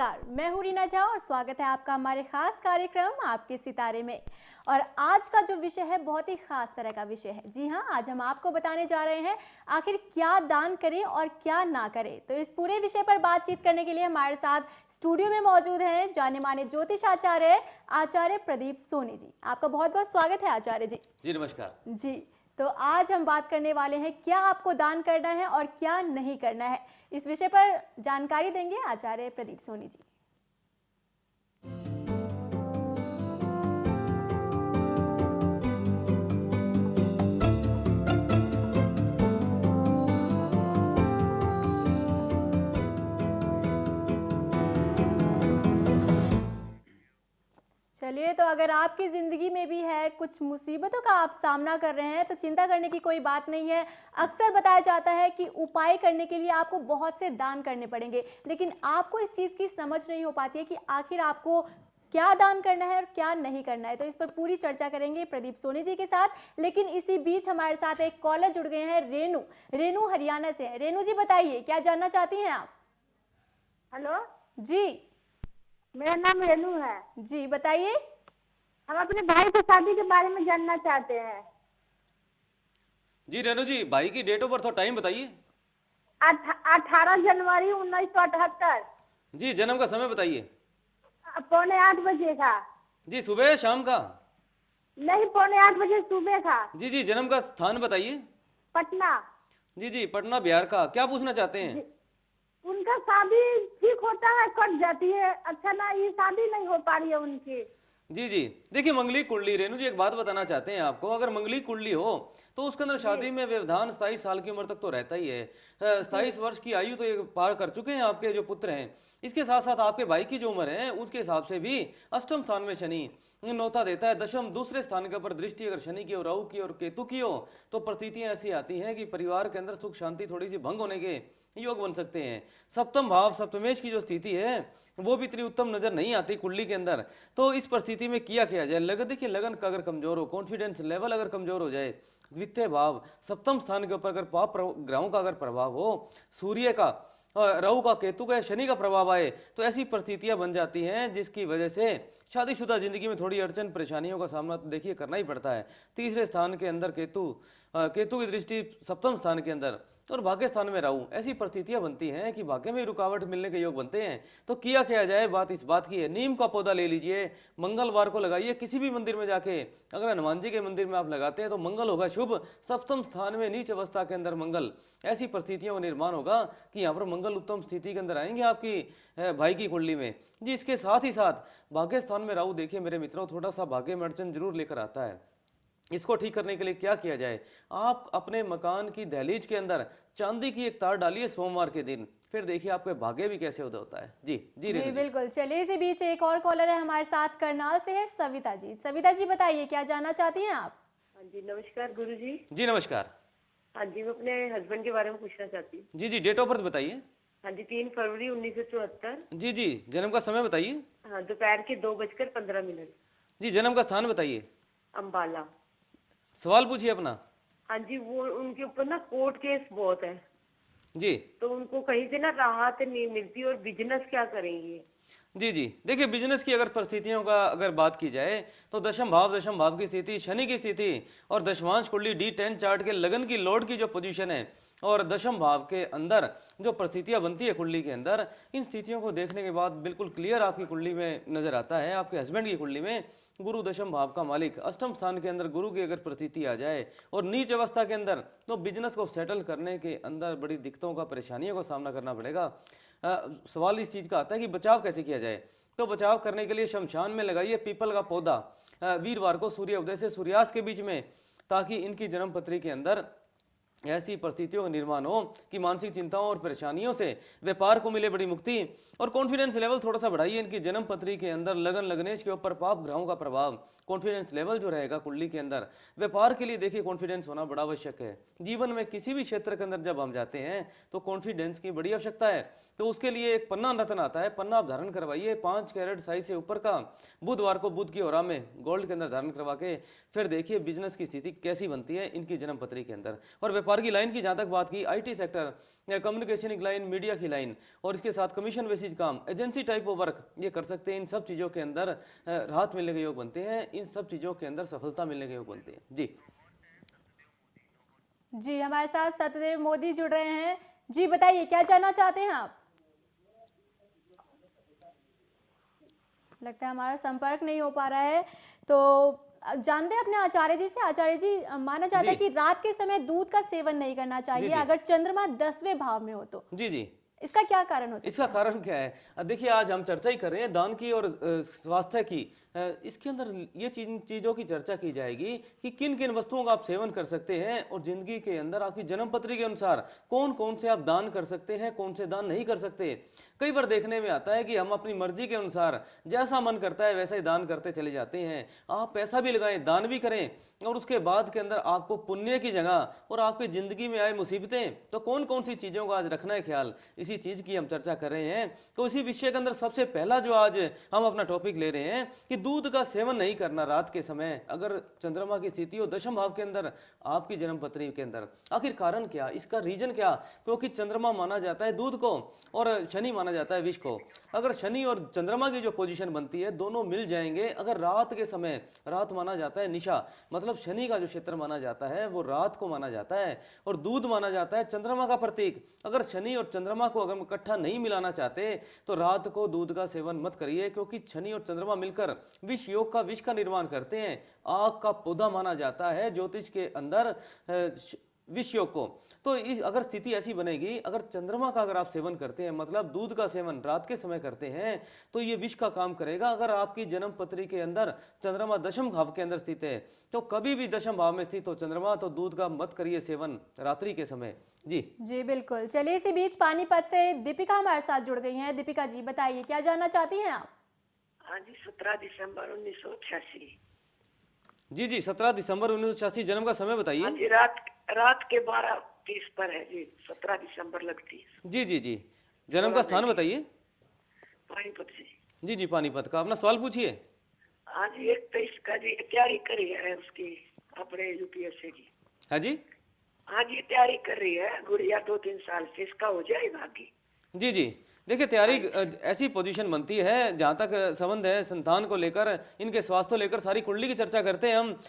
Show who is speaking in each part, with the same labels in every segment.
Speaker 1: नमस्कार, मैं हूं रीना झा और स्वागत है आपका हमारे खास कार्यक्रम आपके सितारे में। और आज का जो विषय है बहुत ही खास तरह का विषय है। जी हां, आज हम आपको बताने जा रहे हैं आखिर क्या दान करें और क्या ना करें। तो इस पूरे विषय पर बातचीत करने के लिए हमारे साथ स्टूडियो में मौजूद हैं जाने माने ज्योतिष आचार्य प्रदीप सोनी जी। आपका बहुत बहुत स्वागत है आचार्य जी।
Speaker 2: जी नमस्कार
Speaker 1: जी, तो आज हम बात करने वाले हैं क्या आपको दान करना है और क्या नहीं करना है। इस विषय पर जानकारी देंगे आचार्य प्रदीप सोनी जी। चलिए, तो अगर आपकी ज़िंदगी में भी है कुछ मुसीबतों का आप सामना कर रहे हैं तो चिंता करने की कोई बात नहीं है। अक्सर बताया जाता है कि उपाय करने के लिए आपको बहुत से दान करने पड़ेंगे, लेकिन आपको इस चीज़ की समझ नहीं हो पाती है कि आखिर आपको क्या दान करना है और क्या नहीं करना है। तो इस पर पूरी चर्चा करेंगे प्रदीप सोनी जी के साथ। लेकिन इसी बीच हमारे साथ एक कॉलर जुड़ गए हैं, रेनू हरियाणा से है। रेनू जी बताइए, क्या जानना चाहती हैं आप?
Speaker 3: हेलो
Speaker 1: जी
Speaker 3: मेरा नाम रेनू है।
Speaker 1: जी बताइए।
Speaker 3: हम अपने भाई की शादी के बारे में जानना चाहते हैं।
Speaker 2: जी रेणु जी, भाई की डेट ऑफ बर्थ और टाइम बताइए।
Speaker 3: 18 जनवरी 1978।
Speaker 2: जी जन्म का समय बताइए।
Speaker 3: 7:45 का।
Speaker 2: जी सुबह या शाम का?
Speaker 3: नहीं, 7:45 सुबह का।
Speaker 2: जी जन्म का स्थान बताइए।
Speaker 3: पटना।
Speaker 2: जी पटना बिहार का। क्या पूछना चाहते हैं?
Speaker 3: उनका शादी ठीक होता है, कट जाती है। अच्छा ना, ये शादी नहीं हो पा रही है उनकी।
Speaker 2: जी देखिए, मंगली कुंडली, रेणु जी एक बात बताना चाहते हैं आपको। अगर मंगली कुंडली हो तो उसके अंदर शादी में व्यवधान 27 साल की उम्र तक तो रहता ही है। 27 वर्ष की आयु तो ये पार कर चुके हैं आपके जो पुत्र हैं। इसके साथ साथ आपके भाई की जो उम्र है उसके हिसाब से भी अष्टम स्थान में शनि नौता देता है। दशम दूसरे स्थान के ऊपर दृष्टि अगर शनि की और राहु की और केतु की हो तो परिस्थितियां ऐसी आती हैं कि परिवार के अंदर सुख शांति थोड़ी सी भंग होने के योग बन सकते हैं। सप्तम भाव सप्तमेश की जो स्थिति है वो भी इतनी उत्तम नजर नहीं आती कुंडली के अंदर। तो इस परिस्थिति में किया जाए, लगन देखिए, लगन का अगर कमजोर हो, कॉन्फिडेंस लेवल अगर कमजोर हो जाए, द्वितीय भाव सप्तम स्थान के ऊपर अगर पाप ग्रहों का अगर प्रभाव हो, सूर्य का, राहु का, केतु का, शनि का प्रभाव आए, तो ऐसी परिस्थितियां बन जाती हैं जिसकी वजह से शादीशुदा जिंदगी में थोड़ी अड़चन परेशानियों का सामना तो देखिए करना ही पड़ता है। तीसरे स्थान के अंदर केतु की दृष्टि सप्तम स्थान के अंदर और भाग्य स्थान में राहु, ऐसी परिस्थितियां बनती हैं कि भाग्य में रुकावट मिलने के योग बनते हैं। तो किया जाए, बात इस बात की है, नीम का पौधा ले लीजिए, मंगलवार को लगाइए किसी भी मंदिर में जाके। अगर हनुमान जी के मंदिर में आप लगाते हैं तो मंगल होगा शुभ। सप्तम स्थान में नीच अवस्था के अंदर मंगल, ऐसी परिस्थितियों का निर्माण होगा कि यहाँ पर मंगल उत्तम स्थिति के अंदर आएंगे आपकी भाई की कुंडली में। जी इसके साथ ही साथ भाग्य स्थान में राहु, देखिए मेरे मित्रों, थोड़ा सा भाग्य में अड़चन जरूर लेकर आता है। इसको ठीक करने के लिए क्या किया जाए? आप अपने मकान की दहलीज के अंदर चांदी की एक तार डालिए सोमवार के दिन, फिर देखिए आपके भाग्य भी कैसे उदय होता है। जी
Speaker 1: बिल्कुल। चलिए, इसी बीच एक और कॉलर है हमारे साथ, करनाल से है सविता जी। सविता जी बताइए, क्या जानना चाहती हैं आप?
Speaker 4: हाँ जी नमस्कार गुरु जी।
Speaker 2: जी नमस्कार।
Speaker 4: हाँ जी, मैं अपने हस्बैंड के बारे में पूछना चाहती हूँ।
Speaker 2: जी डेट ऑफ बर्थ बताइए।
Speaker 4: हाँ जी, 3 फरवरी 1974।
Speaker 2: जी जन्म का समय बताइए।
Speaker 4: हाँ, दोपहर के 2:15।
Speaker 2: जी जन्म का स्थान बताइए।
Speaker 4: अम्बाला।
Speaker 2: सवाल पूछिए अपना।
Speaker 4: हाँ जी, वो उनके ऊपर ना कोर्ट केस बहुत है
Speaker 2: जी,
Speaker 4: तो उनको कहीं से ना राहत नहीं मिलती, और बिजनेस क्या करेंगे?
Speaker 2: जी देखिए, बिजनेस की अगर परिस्थितियों का अगर बात की जाए तो दशम भाव की स्थिति, शनि की स्थिति और दशमांश कुंडली D10 चार्ट के लगन की लॉर्ड की जो पोजीशन है और दशम भाव के अंदर जो परिस्थितियां बनती है कुंडली के अंदर, इन स्थितियों को देखने के बाद बिल्कुल क्लियर आपकी कुंडली में नजर आता है। आपके हस्बैंड की कुंडली में गुरु दशम भाव का मालिक, अष्टम स्थान के अंदर गुरु की अगर परिस्थिति आ जाए और नीच अवस्था के अंदर, तो बिजनेस को सेटल करने के अंदर बड़ी दिक्कतों का, परेशानियों का सामना करना पड़ेगा। सवाल इस चीज़ का आता है कि बचाव कैसे किया जाए। तो बचाव करने के लिए शमशान में लगाइए पीपल का पौधा वीरवार को सूर्य उदय से सूर्यास्त के बीच में, ताकि इनकी जन्म पत्री के अंदर ऐसी परिस्थितियों का निर्माण हो कि मानसिक चिंताओं और परेशानियों से व्यापार को मिले बड़ी मुक्ति। और कॉन्फिडेंस लेवल थोड़ा सा बढ़ाइए। इनकी जन्म पत्री के अंदर लगन लगनेश के ऊपर पाप ग्रहों का प्रभाव, कॉन्फिडेंस लेवल जो रहेगा कुंडली के अंदर, व्यापार के लिए देखिए कॉन्फिडेंस होना बड़ा आवश्यक है। जीवन में किसी भी क्षेत्र के अंदर जब हम जाते हैं तो कॉन्फिडेंस की बड़ी आवश्यकता है। तो उसके लिए एक पन्ना रत्न आता है, पन्ना आप धारण करवाइए 5 कैरेट साइज से ऊपर का, बुधवार को बुध की ओरा में गोल्ड के अंदर धारण करवा के, फिर देखिए बिजनेस की स्थिति कैसी बनती है इनकी जन्म पत्री के अंदर। और व्यापार व्यापार की लाइन की जहाँ तक बात की, IT सेक्टर, कम्युनिकेशन की लाइन, मीडिया की लाइन, और इसके साथ कमीशन बेसिस काम, एजेंसी टाइप ऑफ वर्क ये कर सकते हैं। इन सब चीज़ों के अंदर राहत मिलने के योग बनते हैं, इन सब चीज़ों के अंदर सफलता मिलने के योग बनते हैं। जी
Speaker 1: जी, हमारे साथ सत्यदेव मोदी जुड़ रहे हैं। जी बताइए, क्या जानना चाहते हैं आप? लगता है हमारा संपर्क नहीं हो पा रहा है। तो जानते हैं अपने आचार्य जी से। आचार्य जी, माना जाता है
Speaker 2: जी।
Speaker 1: कि रात के समय दूध का सेवन नहीं करना चाहिए
Speaker 2: जी।
Speaker 1: अगर चंद्रमा 10वें भाव में हो तो।
Speaker 2: जी जी
Speaker 1: इसका क्या कारण हो सकता
Speaker 2: इसका
Speaker 1: है?
Speaker 2: कारण क्या है? देखिए, आज हम चर्चा ही कर रहे हैं दान की और स्वास्थ्य की। इसके अंदर ये चीज़ों की चर्चा की जाएगी कि किन किन वस्तुओं का आप सेवन कर सकते हैं, और जिंदगी के अंदर आपकी जन्म पत्री के अनुसार कौन कौन से आप दान कर सकते हैं, कौन से दान नहीं कर सकते। कई बार देखने में आता है कि हम अपनी मर्जी के अनुसार जैसा मन करता है वैसा ही दान करते चले जाते हैं। आप पैसा भी लगाएं, दान भी करें, और उसके बाद के अंदर आपको पुण्य की जगह और आपकी ज़िंदगी में आए मुसीबतें, तो कौन कौन सी चीज़ों का आज रखना है ख्याल, इसी चीज़ की हम चर्चा कर रहे हैं। तो इसी विषय के अंदर सबसे पहला जो आज हम अपना टॉपिक ले रहे हैं कि दूध का सेवन नहीं करना रात के समय अगर चंद्रमा की स्थिति हो दशम भाव के अंदर आपकी जन्म पत्री के अंदर। आखिर कारण क्या, इसका रीजन क्या? क्योंकि चंद्रमा माना जाता है दूध को और शनि माना जाता है विष को। अगर शनि और चंद्रमा की जो पोजीशन बनती है दोनों मिल जाएंगे अगर रात के समय, रात माना जाता है निशा, मतलब शनि का जो क्षेत्र माना जाता है वो रात को माना जाता है, और दूध माना जाता है चंद्रमा का प्रतीक। अगर शनि और चंद्रमा को अगर इकट्ठा नहीं मिलाना चाहते तो रात को दूध का सेवन मत करिए, क्योंकि शनि और चंद्रमा मिलकर विष योग का विष का निर्माण करते हैं। आग का पौधा माना जाता है ज्योतिष के अंदर विष योग को। तो इस अगर स्थिति ऐसी बनेगी, अगर चंद्रमा का अगर आप सेवन करते हैं, मतलब दूध का सेवन रात के समय करते हैं, तो ये विष का काम करेगा। अगर आपकी जन्म पत्री के अंदर चंद्रमा दशम भाव के अंदर स्थित है, तो कभी भी दशम भाव में स्थित हो चंद्रमा, तो दूध का मत करिए सेवन रात्रि के समय। जी
Speaker 1: बिल्कुल। चलिए, इसी बीच पानीपत से दीपिका हमारे साथ जुड़ गई हैं। दीपिका जी बताइए, क्या जानना चाहती हैं आप?
Speaker 4: हाँ जी, 17 दिसंबर 1986।
Speaker 2: जी 17 दिसंबर 1986 जन्म का समय बताइए।
Speaker 4: हाँ जी, रात के 12:30 पर है जी, 17 दिसंबर लगती है।
Speaker 2: जी जन्म का स्थान बताइए।
Speaker 4: पानीपत से।
Speaker 2: जी पानीपत का। अपना सवाल पूछिए।
Speaker 4: हाँ जी, 21 का जी तैयारी कर रही है उसकी, अपने UPSC की।
Speaker 2: हाँ जी
Speaker 4: तैयारी कर रही है गुड़िया 2-3 साल से, इसका हो जाएगा आगे?
Speaker 2: जी देखिए, तैयारी ऐसी पोजीशन बनती है जहाँ तक संबंध है संतान को लेकर, इनके स्वास्थ्य को लेकर सारी कुंडली की चर्चा करते हैं हम।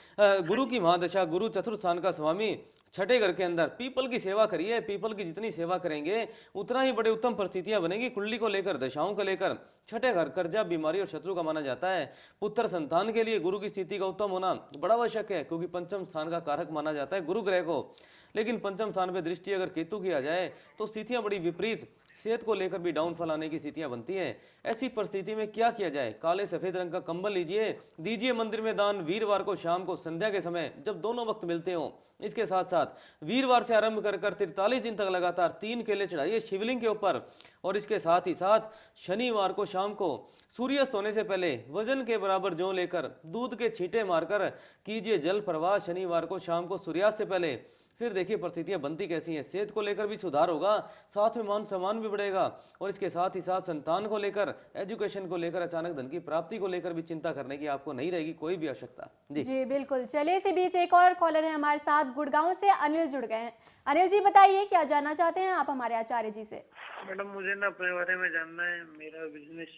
Speaker 2: गुरु की महादशा, गुरु चतुर्थ स्थान का स्वामी, छठे घर के अंदर पीपल की सेवा करिए। पीपल की जितनी सेवा करेंगे उतना ही बड़े उत्तम परिस्थितियां बनेगी कुंडली को लेकर, दशाओं को लेकर। छठे घर कर्जा, बीमारी और शत्रु का माना जाता है। पुत्र संतान के लिए गुरु की स्थिति का उत्तम होना बड़ा आवश्यक है, क्योंकि पंचम स्थान का कारक माना जाता है गुरु ग्रह को। लेकिन पंचम स्थान पर दृष्टि अगर केतु की आ जाए तो स्थितियां बड़ी विपरीत, सेहत को लेकर भी डाउनफॉल आने की स्थितियां बनती हैं। ऐसी परिस्थिति में क्या किया जाए? काले सफेद रंग का कंबल लीजिए, दीजिए मंदिर में दान वीरवार को शाम को संध्या के समय, जब दोनों वक्त मिलते हों। इसके साथ साथ वीरवार से आरंभ कर 43 दिन तक लगातार 3 केले चढ़ाइए शिवलिंग के ऊपर। और इसके साथ ही साथ शनिवार को शाम को सूर्यास्त होने से पहले वजन के बराबर जौ लेकर दूध के छींटे मारकर कीजिए जल प्रवाह शनिवार को शाम को सूर्यास्त से पहले। फिर देखिए परिस्थितियां बनती कैसी हैं। सेहत को लेकर भी सुधार होगा, साथ में मान सम्मान भी बढ़ेगा, और इसके साथ ही साथ संतान को लेकर, एजुकेशन को लेकर, अचानक धन की प्राप्ति को लेकर भी चिंता करने की आपको नहीं रहेगी कोई भी आवश्यकता। जी
Speaker 1: बिल्कुल। चलिए, इसी बीच एक और कॉलर है हमारे साथ, गुड़गांव से अनिल जुड़ गए हैं। अनिल जी बताइए, क्या जानना चाहते हैं आप हमारे आचार्य जी से?
Speaker 5: मैडम, मुझे ना अपने बारे में जानना है। मेरा बिजनेस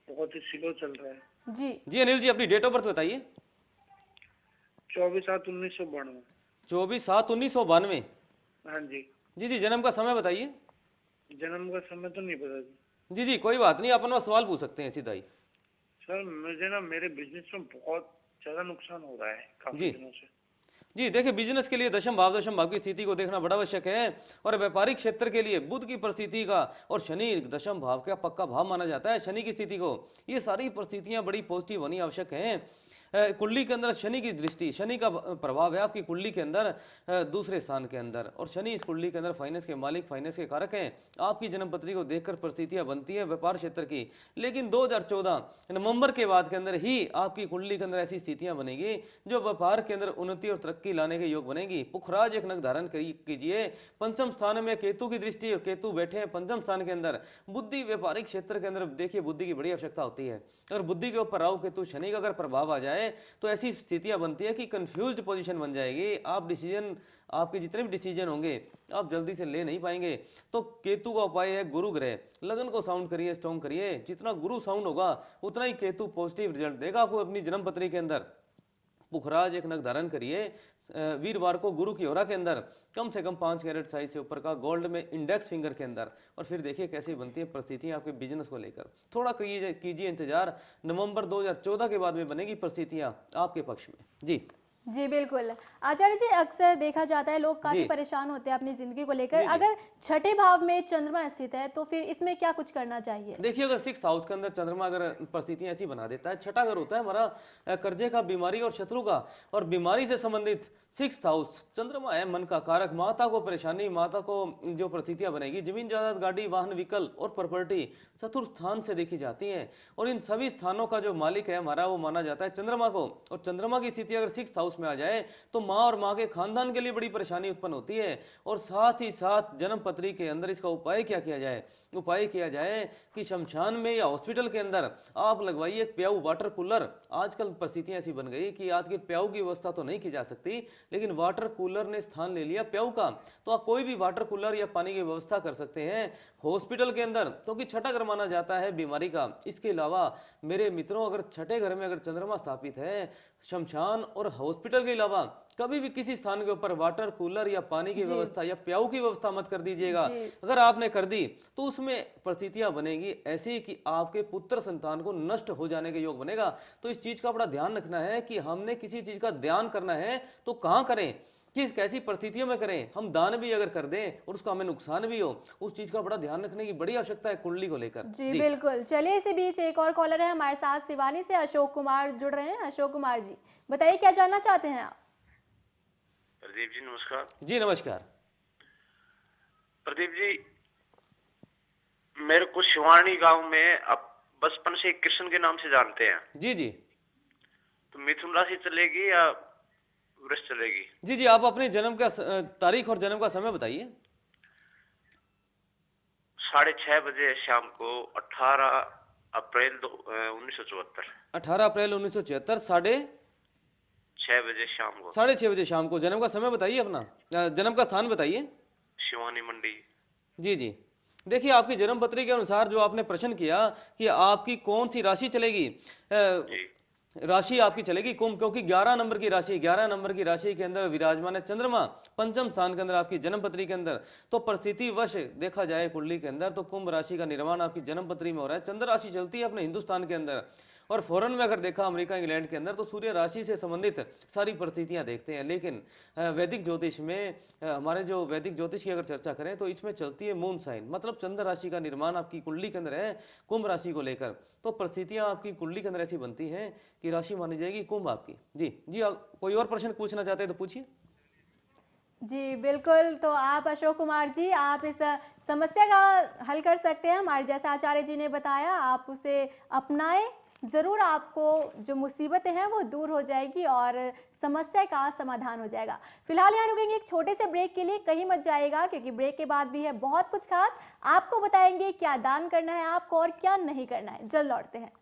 Speaker 5: बहुत ही स्लो चल रहा है।
Speaker 1: जी
Speaker 2: अनिल जी, अपनी डेट ऑफ बर्थ बताइए।
Speaker 5: 24/7/1992।
Speaker 2: 24/7/1992।
Speaker 5: हाँ
Speaker 2: जी जन्म का समय बताइए।
Speaker 5: जन्म का समय तो नहीं पता जी।
Speaker 2: जी कोई बात नहीं, अपना सवाल पूछ सकते हैं सीधा ही।
Speaker 5: सर, मुझे ना मेरे बिजनेस में बहुत ज्यादा नुकसान हो रहा है काफी दिनों से।
Speaker 2: जी देखिए, बिजनेस के लिए दशम भाव की स्थिति को देखना बड़ा आवश्यक है, और व्यापारिक क्षेत्र के लिए बुध की परिस्थिति का, और शनि दशम भाव का पक्का भाव माना जाता है शनि की स्थिति को। ये सारी परिस्थितियां बड़ी पॉजिटिव होनी आवश्यक हैं। कुंडली के अंदर शनि की दृष्टि, शनि का प्रभाव है आपकी कुंडली के अंदर दूसरे स्थान के अंदर, और शनि इस कुंडली के अंदर फाइनेंस के मालिक, फाइनेंस के कारक हैं। आपकी जन्म पत्री को देखकर परिस्थितियां बनती है व्यापार क्षेत्र की। लेकिन 2014 नवंबर के बाद के अंदर ही आपकी कुंडली के अंदर ऐसी स्थितियां बनेगी जो व्यापार के अंदर उन्नति और तरक्की लाने के योग बनेगी। पुखराज एक नग धारण कीजिए। पंचम स्थान में केतु की दृष्टि, और केतु बैठे हैं पंचम स्थान के अंदर। बुद्धि व्यापारिक क्षेत्र के अंदर देखिए बुद्धि की बड़ी आवश्यकता होती है। अगर बुद्धि के ऊपर राहु केतु शनि का अगर प्रभाव आ जाए जाए तो ऐसी स्थितियां बनती है कि कंफ्यूज्ड पोजीशन बन जाएगी। आपके जितने भी डिसीजन होंगे आप जल्दी से ले नहीं पाएंगे। तो केतु का उपाय है गुरु ग्रह। लगन को साउंड करिए, स्ट्रॉन्ग करिए। जितना गुरु साउंड होगा उतना ही केतु पॉजिटिव रिजल्ट देगा आपको। अपनी जन्म पत्री के अंदर पुखराज एक नग धारण करिए। वीरवार को गुरु की ओरा के अंदर कम से कम 5 कैरेट साइज से ऊपर का गोल्ड में इंडेक्स फिंगर के अंदर, और फिर देखिए कैसी बनती है परिस्थितियां आपके बिजनेस को लेकर। थोड़ा कीजिए इंतजार, नवंबर 2014 के बाद में बनेगी परिस्थितियां आपके पक्ष में।
Speaker 1: जी बिल्कुल आचार्य जी, अक्सर देखा जाता है लोग काफी
Speaker 2: जी।
Speaker 1: परेशान होते हैं अपनी जिंदगी को लेकर।
Speaker 2: जी, जी।
Speaker 1: अगर छठे भाव में चंद्रमा स्थित है तो फिर इसमें क्या कुछ करना चाहिए?
Speaker 2: देखिए, अगर 6th हाउस के अंदर चंद्रमा अगर परिस्थितियां ऐसी बना देता है, छठा घर होता है हमारा कर्जे का, बीमारी और शत्रु का, और बीमारी से संबंधित 6th हाउस चंद्रमा है मन का कारक। माता को परेशानी, माता को जो परिस्थितियां बनेगी, जमीन जायदाद, गाड़ी, वाहन, व्हीकल और प्रॉपर्टी चतुर्थ स्थान से देखी जाती है। और इन सभी स्थानों का जो मालिक है हमारा, वो माना जाता है चंद्रमा को। और चंद्रमा की स्थिति अगर 6th हाउस में आ जाए तो माँ और माँ के खानदान के लिए बड़ी परेशानी उत्पन्न होती है। और साथ ही साथ जन्म पत्री के अंदर इसका उपाय क्या किया जाए? उपाय किया जाए कि शमशान में या हॉस्पिटल के अंदर आप लगवाइए एक प्याऊ वाटर कूलर। आजकल परिस्थितियां ऐसी बन गई कि आज के प्याऊ की व्यवस्था तो नहीं की जा सकती, लेकिन वाटर कूलर ने स्थान ले लिया प्याऊ का। तो आप कोई भी वाटर कूलर या पानी की व्यवस्था कर सकते हैं हॉस्पिटल के अंदर, क्योंकि छठा घर माना जाता है बीमारी का। इसके अलावा मेरे मित्रों, अगर छठे घर में अगर चंद्रमा स्थापित है, शमशान और हॉस्पिटल के अलावा कभी भी किसी स्थान के ऊपर वाटर कूलर या पानी की व्यवस्था या प्याऊ की व्यवस्था मत कर दीजिएगा। अगर आपने कर दी तो उसमें परिस्थितियां बनेगी ऐसी कि आपके पुत्र संतान को नष्ट हो जाने के योग बनेगा। तो इस चीज का बड़ा ध्यान रखना है कि हमने किसी चीज का ध्यान करना है तो कहां करें, किस कैसी परिस्थितियों में करें। हम दान भी अगर कर दें और उसका हमें नुकसान भी हो, उस चीज का बड़ा ध्यान रखने की बड़ी आवश्यकता है कुंडली को लेकर।
Speaker 1: जी बिल्कुल। चलिए, इसी बीच एक और कॉलर है हमारे साथ, शिवानी से अशोक कुमार जुड़ रहे हैं। अशोक कुमार जी, बताइए क्या जानना चाहते हैं आप?
Speaker 6: प्रदीप जी नमस्कार।
Speaker 2: जी नमस्कार।
Speaker 6: प्रदीप जी, मेरे को शिवानी गांव में अब बचपन से कृष्ण के नाम से जानते हैं।
Speaker 2: जी जी।
Speaker 6: तो मिथुन राशि चलेगी या वृष चलेगी?
Speaker 2: जी जी, आप अपने जन्म का तारीख और जन्म का समय बताइए।
Speaker 6: 6:30 बजे शाम को 18 अप्रैल 1974।
Speaker 2: 18 अप्रैल 1974
Speaker 6: 6:30 बजे शाम को।
Speaker 2: 6:30 बजे शाम को। जन्म का समय बताइए, अपना जन्म का स्थान बताइए।
Speaker 6: शिवानी मंडी।
Speaker 2: जी जी। देखिए, आपकी जन्म पत्री के अनुसार जो आपने प्रश्न किया कि आपकी कौन सी राशि चलेगी,
Speaker 6: जी।
Speaker 2: राशि आपकी चलेगी कुंभ, क्योंकि 11 नंबर की राशि, 11 नंबर की राशि के अंदर विराजमान है चंद्रमा, पंचम स्थान के अंदर आपकी जन्म पत्री के अंदर। तो परिस्थिति वश देखा जाए कुंडली के अंदर तो कुंभ राशि का निर्माण आपकी जन्म पत्री में हो रहा है। चंद्र राशि चलती है अपने हिंदुस्तान के अंदर, और फॉरेन में अगर देखा अमेरिका इंग्लैंड के अंदर तो सूर्य राशि से संबंधित सारी परिस्थितियां देखते हैं। लेकिन वैदिक ज्योतिष में हमारे जो वैदिक ज्योतिष की अगर चर्चा करें तो इसमें चलती है मून साइन, मतलब चंद्र राशि का निर्माण आपकी कुंडली के अंदर है कुंभ राशि को लेकर। तो परिस्थितियां आपकी कुंडली के अंदर ऐसी बनती हैं कि राशि मानी जाएगी कुंभ आपकी। जी जी। कोई और प्रश्न पूछना चाहते हैं तो पूछिए।
Speaker 1: जी बिल्कुल। तो आप अशोक कुमार जी, आप इस समस्या का हल कर सकते हैं हमारे जैसा आचार्य जी ने बताया, आप उसे अपनाएं, ज़रूर आपको जो मुसीबतें हैं वो दूर हो जाएगी और समस्या का समाधान हो जाएगा। फिलहाल यहाँ रुकेंगे एक छोटे से ब्रेक के लिए, कहीं मत जाइएगा क्योंकि ब्रेक के बाद भी है बहुत कुछ खास। आपको बताएंगे क्या दान करना है आपको और क्या नहीं करना है। जल्द लौटते हैं।